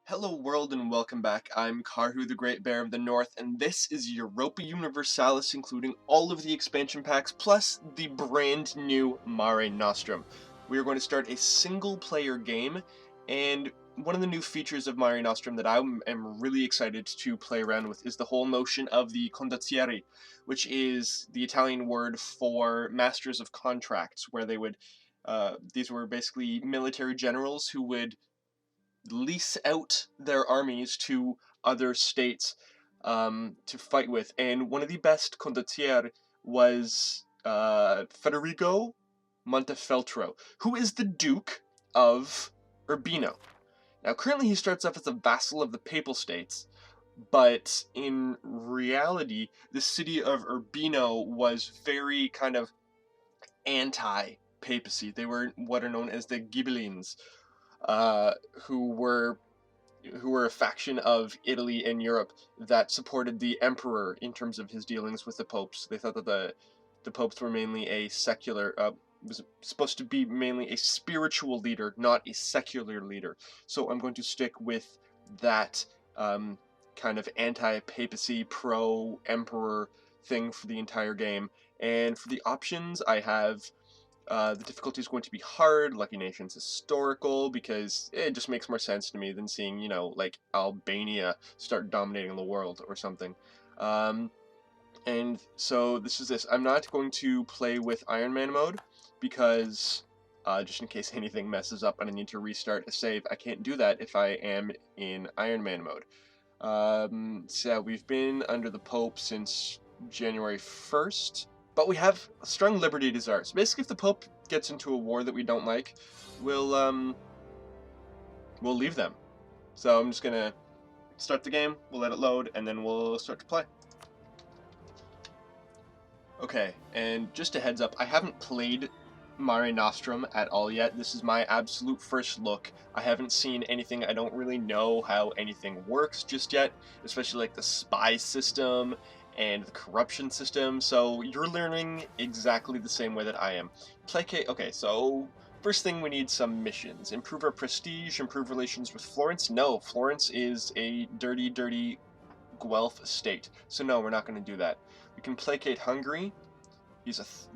Hello world and welcome back. I'm Karhu, the Great Bear of the North, and this is Europa Universalis, including all of the expansion packs, plus the brand new Mare Nostrum. We are going to start a single-player game, and one of the new features of Mare Nostrum that I am really excited to play around with is the whole notion of the condottieri, which is the Italian word for masters of contracts, where they would, these were basically military generals who would lease out their armies to other states to fight with. And one of the best condottieri was Federigo Montefeltro, who is the Duke of Urbino. Now, currently he starts off as a vassal of the Papal States, but in reality, the city of Urbino was very kind of anti-papacy. They were what are known as the Ghibellines, uh, who were a faction of Italy and Europe that supported the emperor in terms of his dealings with the popes. They thought that the popes were mainly a secular, was supposed to be mainly a spiritual leader, not a secular leader. So I'm going to stick with that kind of anti-papacy, pro-emperor thing for the entire game. And for the options, I have the difficulty is going to be hard, Lucky Nation's historical, because it just makes more sense to me than seeing, like Albania start dominating the world or something. And so this. I'm not going to play with Iron Man mode, because just in case anything messes up and I need to restart a save, I can't do that if I am in Iron Man mode. So yeah, we've been under the Pope since January 1st. But we have strong liberty desires. Basically, if the Pope gets into a war that we don't like, we'll leave them. So I'm just gonna start the game, we'll let it load, and then we'll start to play. Okay, and just a heads up, I haven't played Mare Nostrum at all yet. This is my absolute first look. I haven't seen anything. I don't really know how anything works just yet, especially like the spy system and the corruption system, so you're learning exactly the same way that I am. Placate, okay, so first thing we need some missions. Improve our prestige, improve relations with Florence. No, Florence is a dirty, dirty Guelph state, so no, we're not going to do that. We can placate Hungary.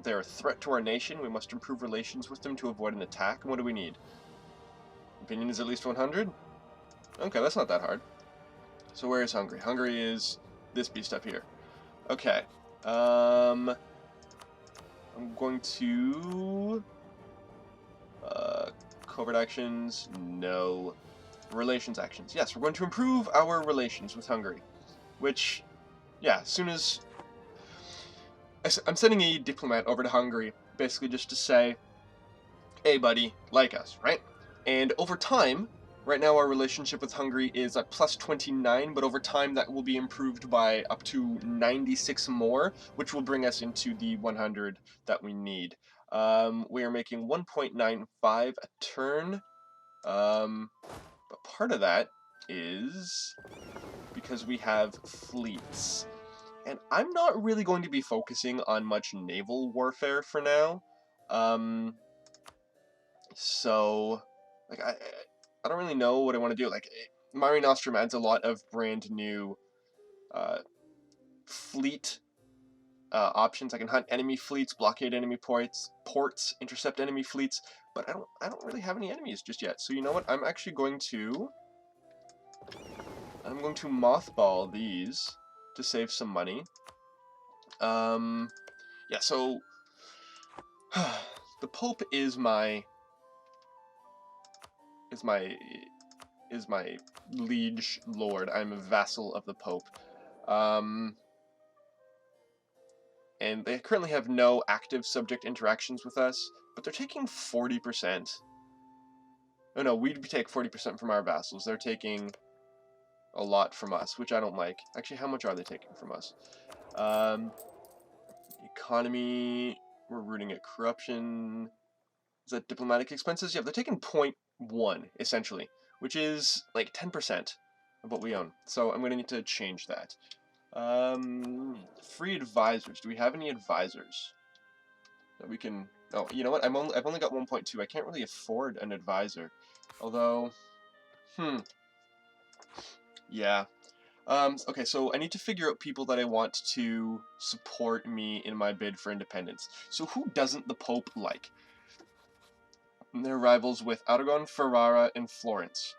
They're a threat to our nation. We must improve relations with them to avoid an attack. And what do we need? Opinion is at least 100? Okay, that's not that hard. So where is Hungary? Hungary is this beast up here. Okay. I'm going to... covert actions, no. Relations actions. Yes, we're going to improve our relations with Hungary. Which, yeah, as soon as... I'm sending a diplomat over to Hungary, basically just to say, hey buddy, like us, right? And over time, right now our relationship with Hungary is at plus 29, but over time that will be improved by up to 96 more, which will bring us into the 100 that we need. We are making 1.95 a turn, but part of that is because we have fleets. And I'm not really going to be focusing on much naval warfare for now. So, like, I don't really know what I want to do. Like, Mare Nostrum adds a lot of brand new fleet options. I can hunt enemy fleets, blockade enemy ports, intercept enemy fleets, but I don't really have any enemies just yet. So you know what? I'm going to mothball these to save some money. Yeah. So the Pope is my liege lord. I'm a vassal of the Pope. And they currently have no active subject interactions with us, but they're taking 40%. Oh no, we take 40% from our vassals. They're taking a lot from us, which I don't like. Actually, how much are they taking from us? Economy, we're rooting at corruption. Is that diplomatic expenses? Yeah, they're taking 0.1, essentially, which is like 10% of what we own. So I'm going to need to change that. Free advisors. Do we have any advisors that we can... Oh, you know what? I've only got 1.2. I can't really afford an advisor. Although, Yeah. Okay, so I need to figure out people that I want to support me in my bid for independence. So who doesn't the Pope like? They're rivals with Aragon, Ferrara, and Florence.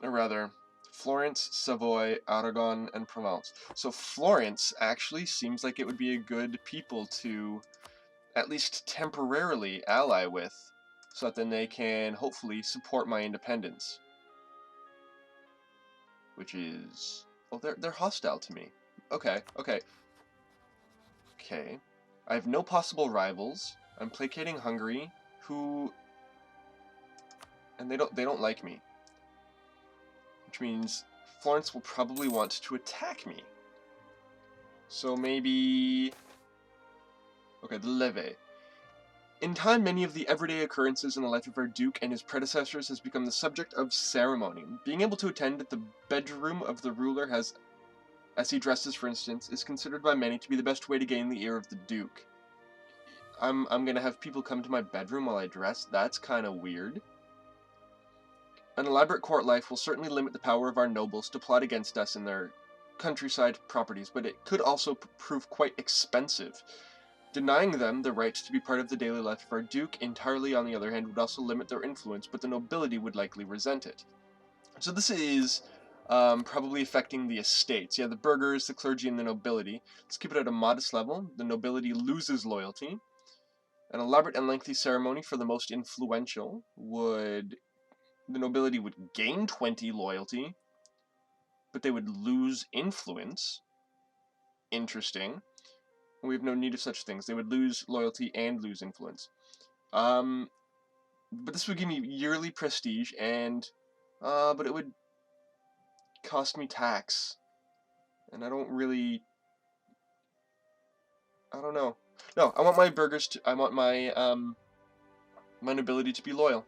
Or rather, Florence, Savoy, Aragon, and Provence. So Florence actually seems like it would be a good people to at least temporarily ally with, so that then they can hopefully support my independence. Which is... oh, they're hostile to me. Okay, okay. Okay. I have no possible rivals. I'm placating Hungary, who... and they don't like me. Which means Florence will probably want to attack me. So maybe... okay, the levee. In time, many of the everyday occurrences in the life of our Duke and his predecessors has become the subject of ceremony. Being able to attend at the bedroom of the ruler has, as he dresses for instance, is considered by many to be the best way to gain the ear of the Duke. I'm gonna have people come to my bedroom while I dress? That's kinda weird. An elaborate court life will certainly limit the power of our nobles to plot against us in their countryside properties, but it could also prove quite expensive. Denying them the right to be part of the daily life of our Duke entirely, on the other hand, would also limit their influence, but the nobility would likely resent it. So this is probably affecting the estates. Yeah, the burghers, the clergy, and the nobility. Let's keep it at a modest level. The nobility loses loyalty. An elaborate and lengthy ceremony for the most influential would... the nobility would gain 20 loyalty, but they would lose influence. Interesting. We have no need of such things. They would lose loyalty and lose influence. But this would give me yearly prestige, and but it would cost me tax, and I don't really... I don't know. No, I want my burghers to... I want my my nobility to be loyal,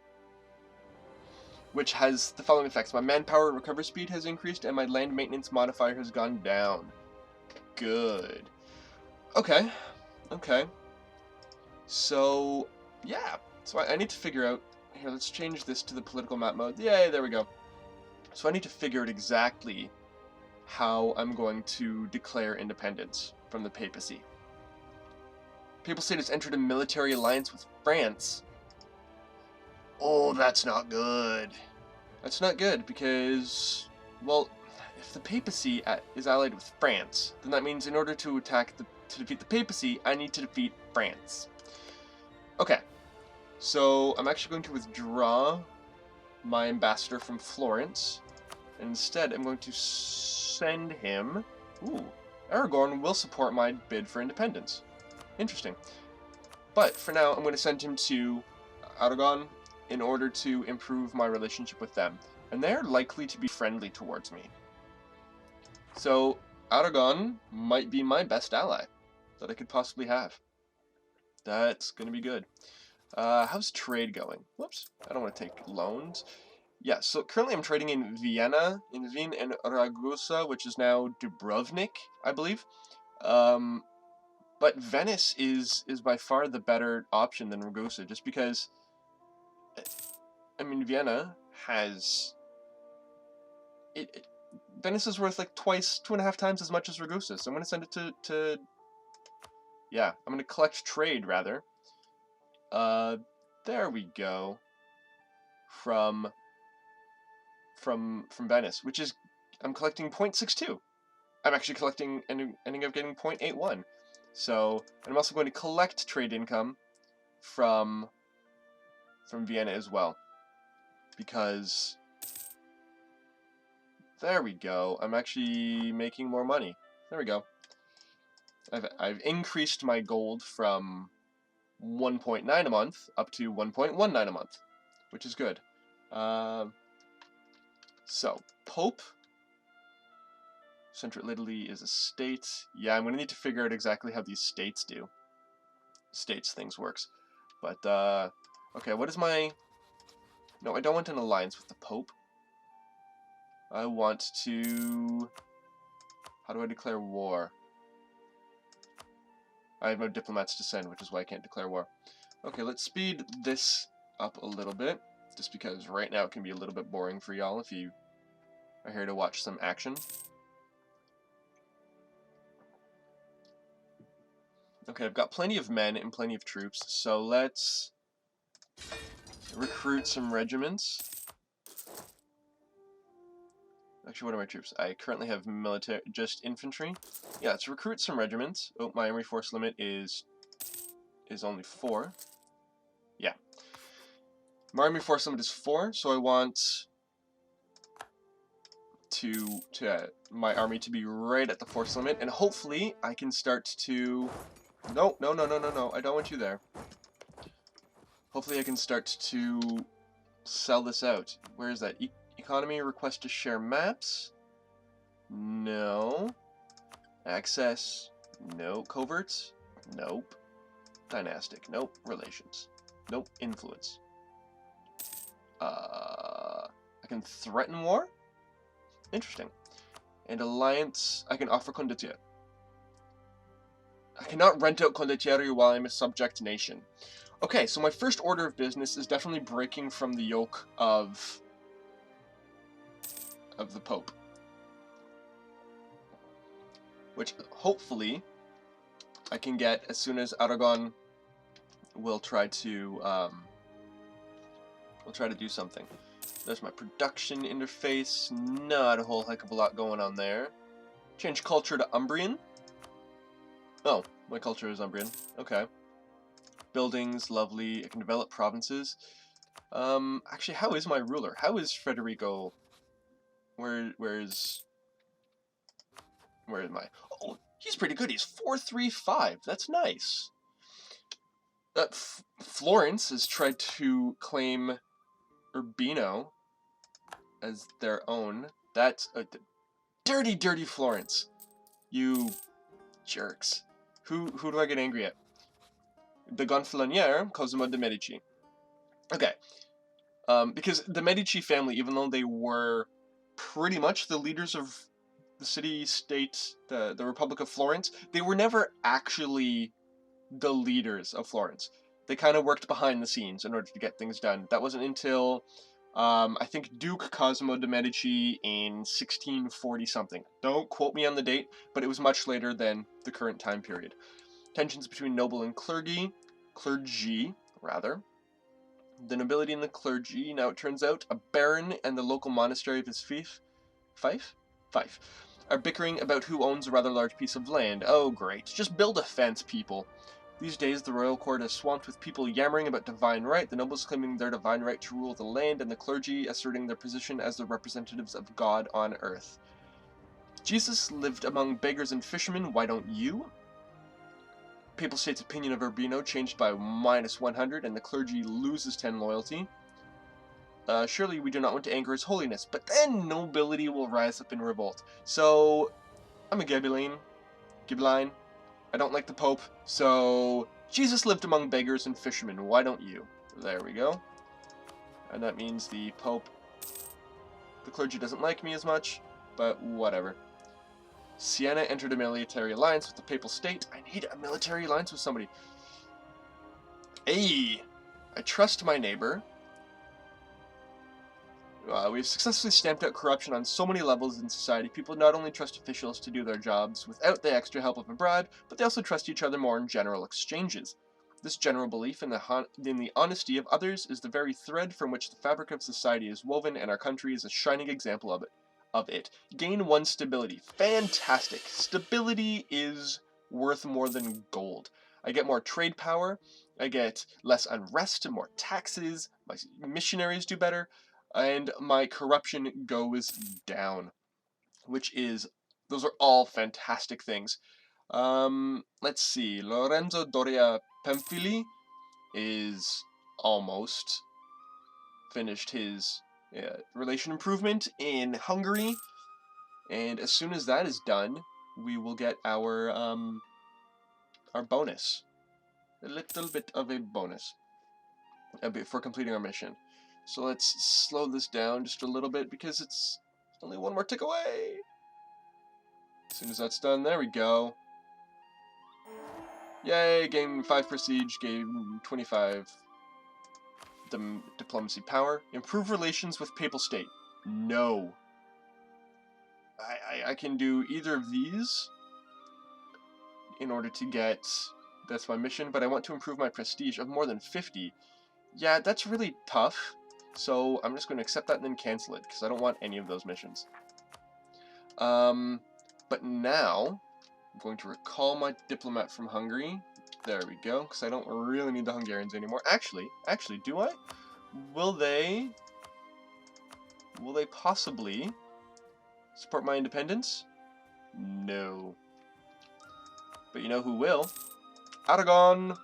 which has the following effects: my manpower recovery speed has increased, and my land maintenance modifier has gone down. Good. Okay. Okay. So, yeah. So I need to figure out... here, let's change this to the political map mode. Yay, there we go. So I need to figure out exactly how I'm going to declare independence from the papacy. Papal state has entered a military alliance with France. Oh, that's not good. That's not good because, well, if the papacy is allied with France, then that means in order to defeat the papacy, I need to defeat France. Okay, so I'm actually going to withdraw my ambassador from Florence, and instead I'm going to send him... ooh, Aragorn will support my bid for independence. Interesting. But for now, I'm going to send him to Aragon in order to improve my relationship with them. And they're likely to be friendly towards me. So Aragon might be my best ally that I could possibly have. That's going to be good. How's trade going? Whoops, I don't want to take loans. Yeah, so currently I'm trading in Vienna, in Wien, and Ragusa, which is now Dubrovnik, I believe. But Venice is by far the better option than Ragusa, just because, I mean, Vienna has... Venice is worth like 2.5 times as much as Ragusa, so I'm going to send it to... yeah, I'm going to collect trade, rather. There we go. From Venice, which is... I'm collecting 0.62. I'm actually collecting, ending up getting 0.81. So, and I'm also going to collect trade income from Vienna as well, because there we go. I'm actually making more money. There we go. I've increased my gold from 1.9 a month up to 1.19 a month, which is good. So Pope. Central Italy is a state. Yeah, I'm going to need to figure out exactly how these states things works. But, okay, what is my... no, I don't want an alliance with the Pope. I want to... how do I declare war? I have no diplomats to send, which is why I can't declare war. Okay, let's speed this up a little bit, just because right now it can be a little bit boring for y'all if you are here to watch some action. Okay, I've got plenty of men and plenty of troops, so let's recruit some regiments. Actually, what are my troops? I currently have military, just infantry. Yeah, let's recruit some regiments. Oh, my army force limit is only 4. Yeah. My army force limit is 4, so I want my army to be right at the force limit, and hopefully I can start to... No, no, no, no, no, no, I don't want you there. Hopefully I can start to sell this out. Where is that? Economy, request to share maps? No. Access? No. Coverts? Nope. Dynastic? Nope. Relations? Nope. Influence? I can threaten war? Interesting. And alliance, I can offer condottiere. I cannot rent out condottieri while I'm a subject nation. Okay, so my first order of business is definitely breaking from the yoke of the Pope. Which, hopefully, I can get as soon as Aragon will try to do something. There's my production interface. Not a whole heck of a lot going on there. Change culture to Umbrian. Oh, my culture is Umbrian. Okay. Buildings, lovely. I can develop provinces. Actually, how is my ruler? How is Federigo? Where is my... Oh, he's pretty good. He's 435. That's nice. Florence has tried to claim Urbino as their own. That's a dirty, dirty Florence. You jerks. Who do I get angry at? The Gonfaloniere, Cosimo de' Medici. Okay. Because the Medici family, even though they were pretty much the leaders of the city-state, the Republic of Florence, they were never actually the leaders of Florence. They kind of worked behind the scenes in order to get things done. That wasn't until, I think, Duke Cosimo de' Medici in 1640-something. Don't quote me on the date, but it was much later than the current time period. Tensions between noble and clergy, the nobility and the clergy. Now it turns out a baron and the local monastery of his fief, are bickering about who owns a rather large piece of land. Oh great, just build a fence, people. These days the royal court is swamped with people yammering about divine right, the nobles claiming their divine right to rule the land, and the clergy asserting their position as the representatives of God on earth. Jesus lived among beggars and fishermen, why don't you? Papal State's opinion of Urbino changed by -100, and the clergy loses 10 loyalty. Surely we do not want to anger his holiness, but then nobility will rise up in revolt. So, I'm a Ghibelline. I don't like the Pope, so Jesus lived among beggars and fishermen, why don't you? There we go. And that means the Pope, the clergy doesn't like me as much, but whatever. Siena entered a military alliance with the Papal State. I need a military alliance with somebody. Hey! I trust my neighbor. We've successfully stamped out corruption on so many levels in society. People not only trust officials to do their jobs without the extra help of a bribe, but they also trust each other more in general exchanges. This general belief in the honesty of others is the very thread from which the fabric of society is woven, and our country is a shining example of it. Gain 1 stability. Fantastic. Stability is worth more than gold. I get more trade power, I get less unrest, more taxes, my missionaries do better, and my corruption goes down. Those are all fantastic things. Let's see, Lorenzo Doria Pamphili is almost finished his relation improvement in Hungary, and as soon as that is done, we will get our bonus. A little bit of a bonus for completing our mission. So let's slow this down just a little bit because it's only 1 more tick away. As soon as that's done, there we go. Yay, gain 5 prestige, gain 25 diplomacy power. Improve relations with Papal State. No. I can do either of these in order to get, that's my mission, but I want to improve my prestige of more than 50. Yeah, that's really tough, so I'm just going to accept that and then cancel it, because I don't want any of those missions. But now, I'm going to recall my diplomat from Hungary. There we go, because I don't really need the Hungarians anymore. Actually, do I? Will they possibly support my independence? No. But you know who will? Aragon!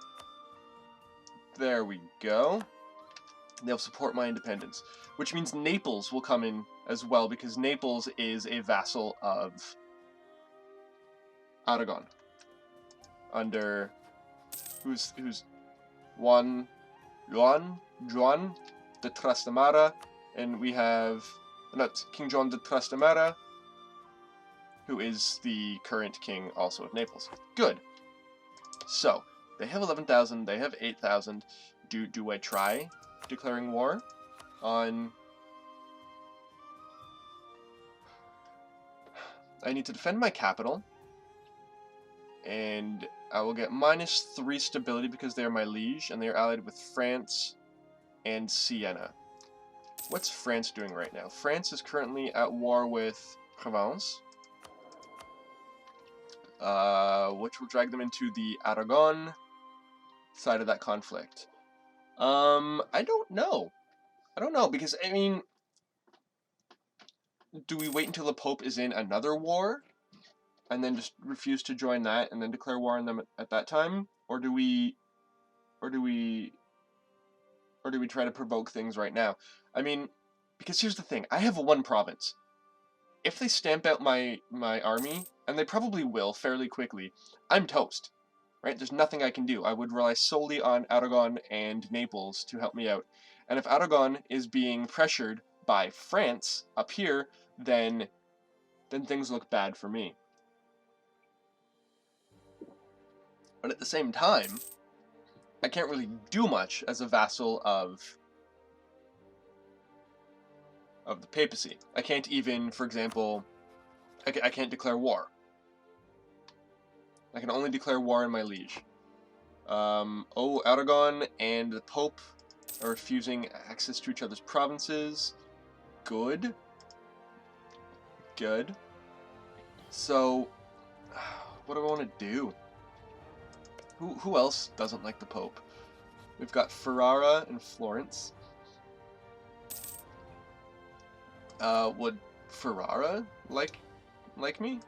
There we go. They'll support my independence. Which means Naples will come in as well, because Naples is a vassal of Aragon. Under... Who's... Juan de Trastamara, and we have... Not King John de Trastamara, who is the current king also of Naples. Good. So, they have 11,000, they have 8,000. Do I try declaring war on... I need to defend my capital, and I will get -3 stability because they are my liege, and they are allied with France and Siena. What's France doing right now? France is currently at war with Provence, which will drag them into the Aragon side of that conflict. I don't know. Because, I mean, do we wait until the Pope is in another war, and then just refuse to join that, and then declare war on them at that time? Or do we try to provoke things right now? I mean, because here's the thing, I have one province. If they stamp out my army, and they probably will fairly quickly, I'm toast. Right? There's nothing I can do. I would rely solely on Aragon and Naples to help me out. And if Aragon is being pressured by France up here, then things look bad for me. But at the same time, I can't really do much as a vassal of the papacy. I can't even, for example, I can't declare war. I can only declare war on my liege. Aragon and the Pope are refusing access to each other's provinces. Good. Good. So, what do I want to do? Who else doesn't like the Pope? We've got Ferrara and Florence. Would Ferrara like me?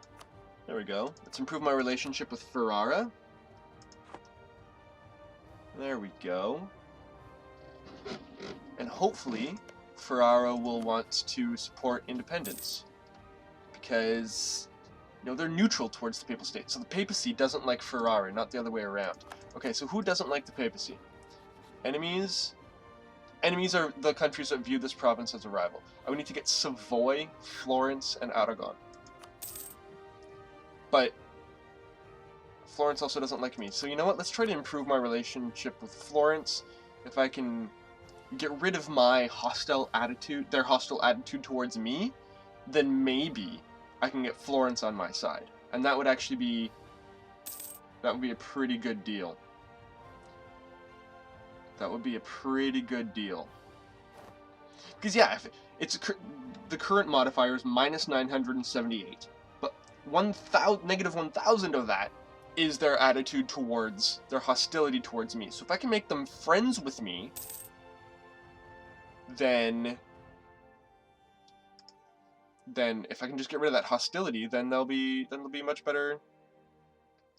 There we go. Let's improve my relationship with Ferrara. There we go. And hopefully, Ferrara will want to support independence. Because, you know, they're neutral towards the Papal State. So the papacy doesn't like Ferrara, not the other way around. Okay, so who doesn't like the papacy? Enemies? Enemies are the countries that view this province as a rival. I would need to get Savoy, Florence, and Aragon. But Florence also doesn't like me. So you know what? Let's try to improve my relationship with Florence. If I can get rid of my hostile attitude, their hostile attitude towards me, then maybe I can get Florence on my side. And that would actually be... that would be a pretty good deal. That would be a pretty good deal. Because yeah, if it's the current modifier is -978, but -1,000 of that is their attitude towards, their hostility towards me. So if I can make them friends with me, then if I can just get rid of that hostility, then they'll be much better.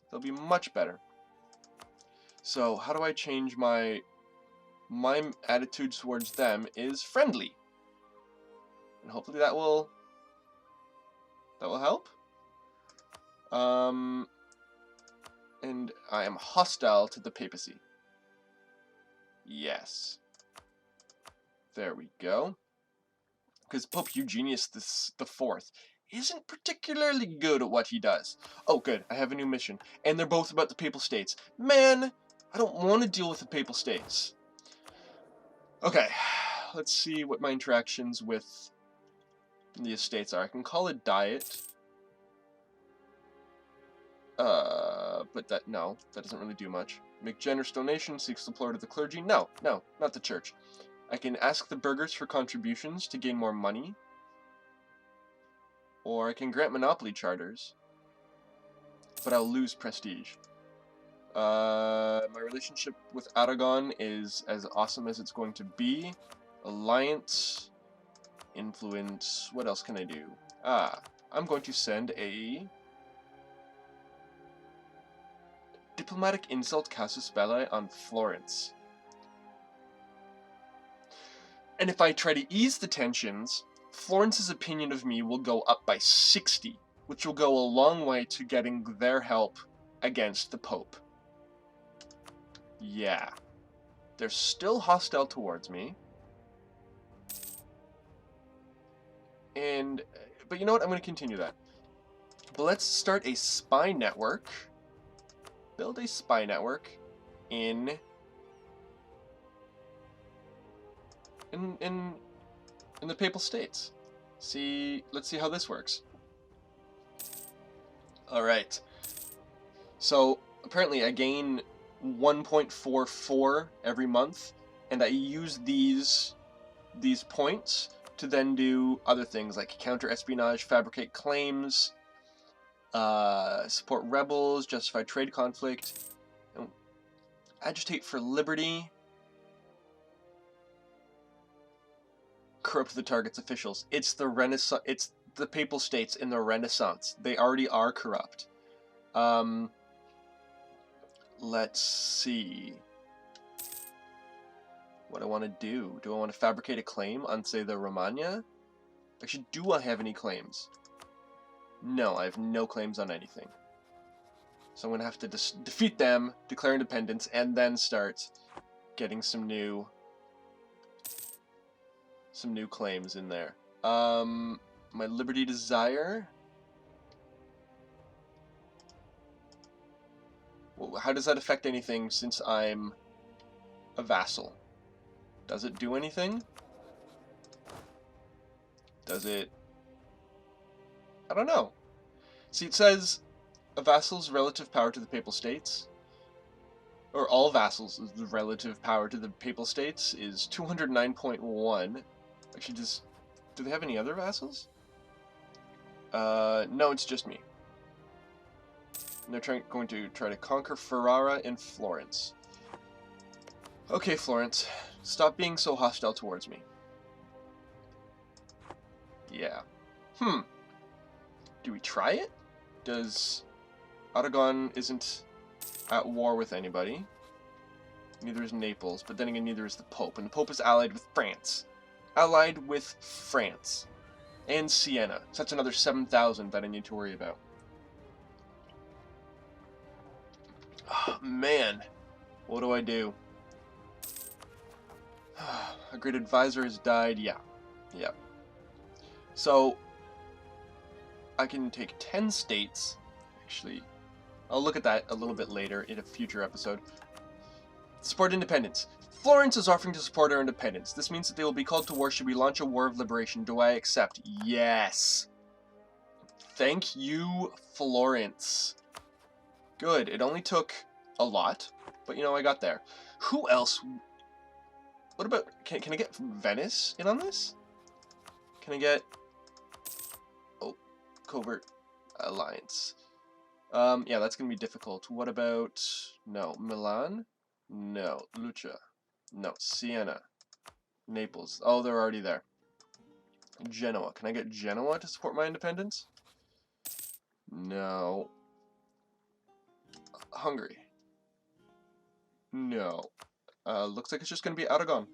They'll be much better. So how do I change my attitude towards them is friendly, and hopefully that will help. And I am hostile to the papacy. Yes. There we go. Because Pope Eugenius the Fourth isn't particularly good at what he does. Oh, good. I have a new mission, and they're both about the Papal States. Man, I don't want to deal with the Papal States. Okay, let's see what my interactions with the estates are. I can call it diet. But that doesn't really do much. Make generous donations, seeks support of the clergy. No, not the church. I can ask the burghers for contributions to gain more money. Or I can grant monopoly charters. But I'll lose prestige. My relationship with Aragon is as awesome as it's going to be. Alliance, influence, what else can I do? I'm going to send a diplomatic insult casus belli on Florence. And if I try to ease the tensions, Florence's opinion of me will go up by 60, which will go a long way to getting their help against the Pope. Yeah. They're still hostile towards me. But you know what? I'm going to continue that. But let's start a spy network. Build a spy network in the Papal States. Let's see how this works. Alright. So, apparently I gain 1.44 every month, and I use these points to then do other things like counter-espionage, fabricate claims, support rebels, justify trade conflict, agitate for liberty, corrupt the target's officials. It's the Renaissance. It's the Papal States in the Renaissance. They already are corrupt. Let's see. What I want to do. Do I want to fabricate a claim on, say, the Romagna? Actually, do I have any claims? No, I have no claims on anything. So I'm going to have to defeat them, declare independence, and then start getting some new claims in there. My Liberty Desire. Well, how does that affect anything since I'm a vassal? Does it do anything? Does it? I don't know. See, it says a vassal's relative power to the Papal States, or all vassals' relative power to the Papal States is 209.1. Actually, do they have any other vassals? No, it's just me. And they're going to try to conquer Ferrara and Florence. Okay, Florence, stop being so hostile towards me. Yeah. Do we try it? Aragon isn't at war with anybody. Neither is Naples, but then again, neither is the Pope. And the Pope is allied with France. And Siena. So that's another 7,000 that I need to worry about. Oh, man. What do I do? A great advisor has died. Yeah. So, I can take 10 states. Actually, I'll look at that a little bit later in a future episode. Support independence. Florence is offering to support our independence. This means that they will be called to war should we launch a war of liberation. Do I accept? Yes. Thank you, Florence. Good. It only took a lot, but I got there. Who else? What about... Can I get Venice in on this? Can I get... Oh, covert alliance. Yeah, that's going to be difficult. What about... No. Milan? No. Lucca? No. Siena? Naples? Oh, they're already there. Genoa. Can I get Genoa to support my independence? No. Hungary? No. Looks like it's just going to be Aragon.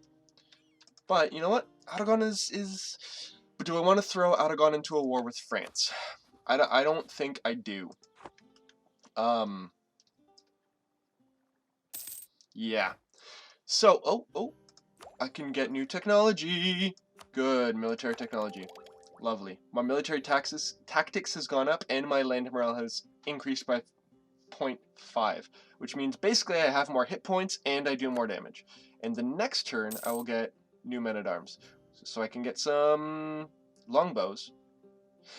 But, you know what? Aragon is... But do I want to throw Aragon into a war with France? I don't think I do. Yeah. So, oh, I can get new technology. Good, military technology. Lovely. My military tactics has gone up, and my land morale has increased by 0.5, which means basically I have more hit points and I do more damage. And the next turn, I will get new men-at-arms. So I can get some longbows.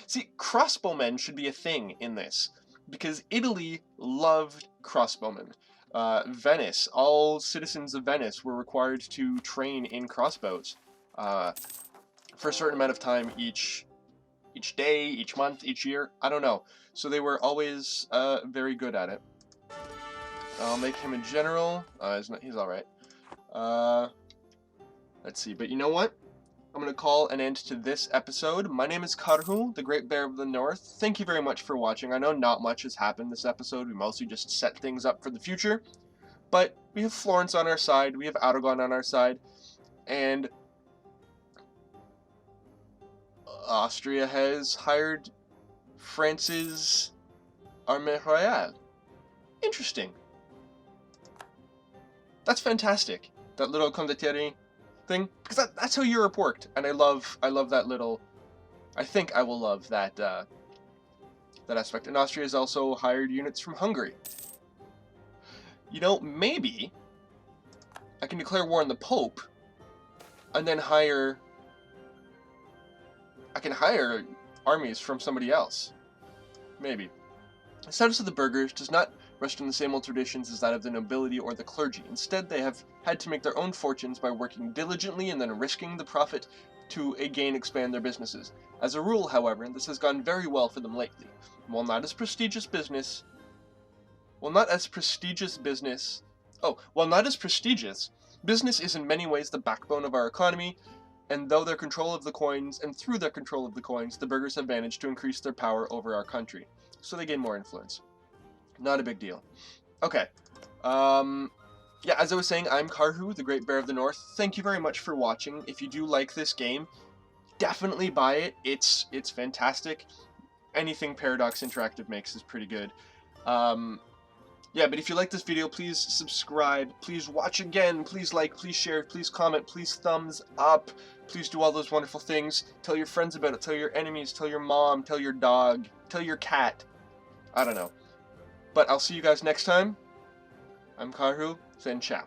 See, crossbowmen should be a thing in this, because Italy loved crossbowmen. Venice, all citizens of Venice were required to train in crossbows for a certain amount of time each day, each month, each year. I don't know. So they were always very good at it. I'll make him a general. He's all right. Let's see. But you know what? I'm going to call an end to this episode. My name is Karhu, the Great Bear of the North. Thank you very much for watching. I know not much has happened this episode. We mostly just set things up for the future. But we have Florence on our side. We have Aragon on our side. And Austria has hired France's Armée Royale. Interesting. That's fantastic. That little condottieri thing, because that's how Europe worked, and I love that little. I think I will love that that aspect. And Austria has also hired units from Hungary. You know, maybe I can declare war on the Pope, and then I can hire armies from somebody else. Maybe. The status of the burghers does not rest on the same old traditions as that of the nobility or the clergy. Instead, they have had to make their own fortunes by working diligently and then risking the profit to again expand their businesses. As a rule, however, this has gone very well for them lately. While not as prestigious business, business is in many ways the backbone of our economy, and through their control of the coins, the burghers have managed to increase their power over our country. So they gain more influence. Not a big deal. Okay. Yeah, as I was saying, I'm Karhu, the Great Bear of the North. Thank you very much for watching. If you do like this game, definitely buy it. It's fantastic. Anything Paradox Interactive makes is pretty good. Yeah, but if you like this video, please subscribe. Please watch again. Please like, please share, please comment, please thumbs up. Please do all those wonderful things. Tell your friends about it. Tell your enemies. Tell your mom. Tell your dog. Tell your cat. I don't know. But I'll see you guys next time. I'm Karhu, saying ciao.